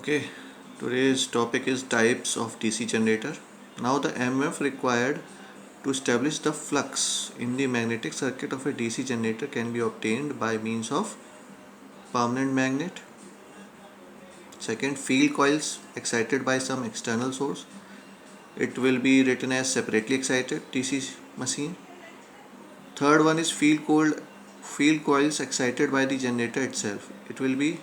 Okay, today's topic is types of DC generator. Now the MF required to establish the flux in the magnetic circuit of a DC generator can be obtained by means of permanent magnet. Second, field coils excited by some external source. It will be written as separately excited DC machine. Third one is field coils excited by the generator itself. It will be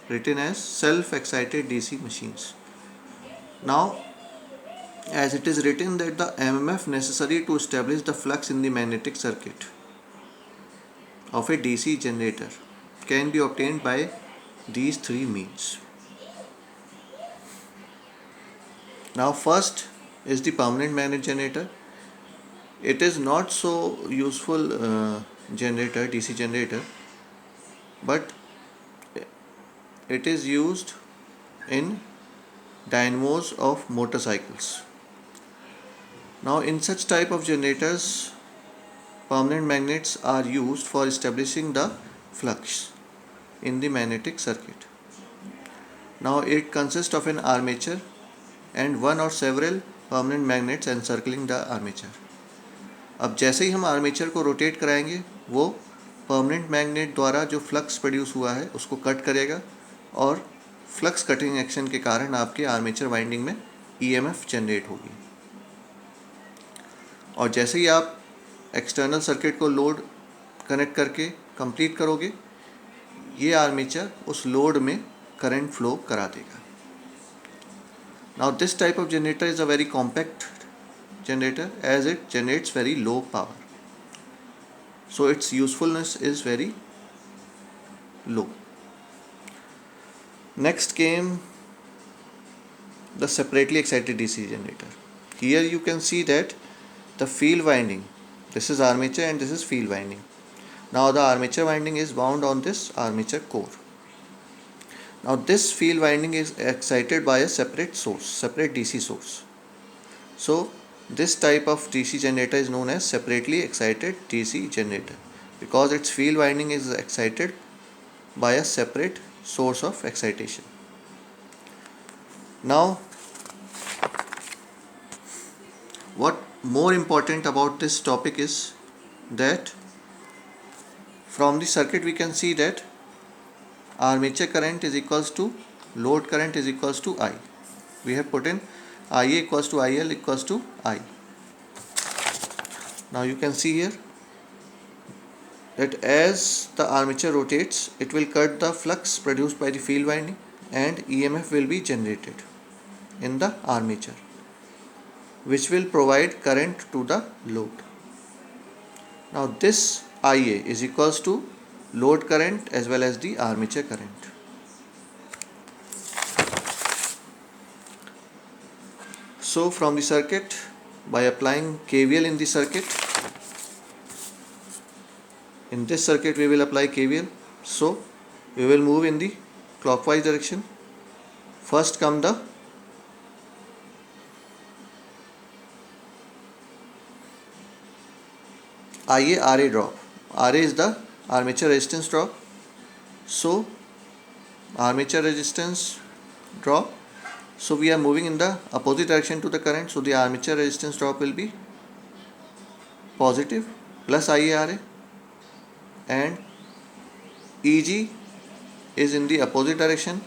written as self-excited DC machines. Now, as it is written that the MMF necessary to establish the flux in the magnetic circuit of a DC generator can be obtained by these three means. Now, first is the permanent magnet generator. It is not so useful generator, DC generator, but it is used in dynamos of motorcycles. Now, in such type of generators, permanent magnets are used for establishing the flux in the magnetic circuit. Now, it consists of an armature and one or several permanent magnets encircling the armature. अब जैसे ही हम armature को rotate कराएंगे वो permanent magnet द्वारा जो flux produce हुआ है उसको कट करेगा और फ्लक्स कटिंग एक्शन के कारण आपके आर्मेचर वाइंडिंग में ईएमएफ जनरेट होगी। और जैसे ही आप एक्सटर्नल सर्किट को लोड कनेक्ट करके कंप्लीट करोगे ये आर्मेचर उस लोड में करंट फ्लो करा देगा। Now this type of generator is a very compact generator as it generates very low power, so its usefulness is very low. Next came the separately excited DC generator. Here you can see that the field winding, this is armature and this is field winding. Now the armature winding is wound on this armature core. Now this field winding is excited by a separate source, separate DC source. So this type of DC generator is known as separately excited DC generator because its field winding is excited by a separate source of excitation. Now, what more important about this topic is that from the circuit we can see that armature current is equals to load current is equals to I. We have put in IA equals to IL equals to I. Now you can see here that as the armature rotates, it will cut the flux produced by the field winding and EMF will be generated in the armature, which will provide current to the load. Now this IA is equals to load current as well as the armature current. So from the circuit, by applying KVL in the circuit, in this circuit we will apply KVL. So we will move in the clockwise direction. First come the IA RA drop. RA is the armature resistance drop. So armature resistance drop. So we are moving in the opposite direction to the current. So the armature resistance drop will be positive plus IARA and EG is in the opposite direction,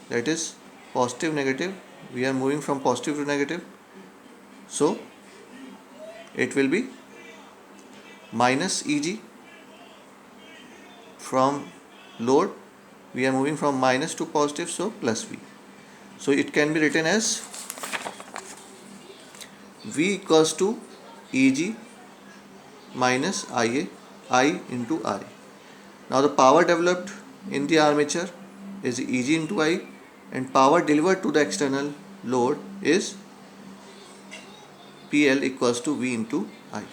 that is positive negative. We are moving from positive to negative. So it will be minus EG. From load we are moving from minus to positive, so plus V. So it can be written as V equals to EG minus IA, I into RA. Now the power developed in the armature is EG into I and power delivered to the external load is PL equals to V into I.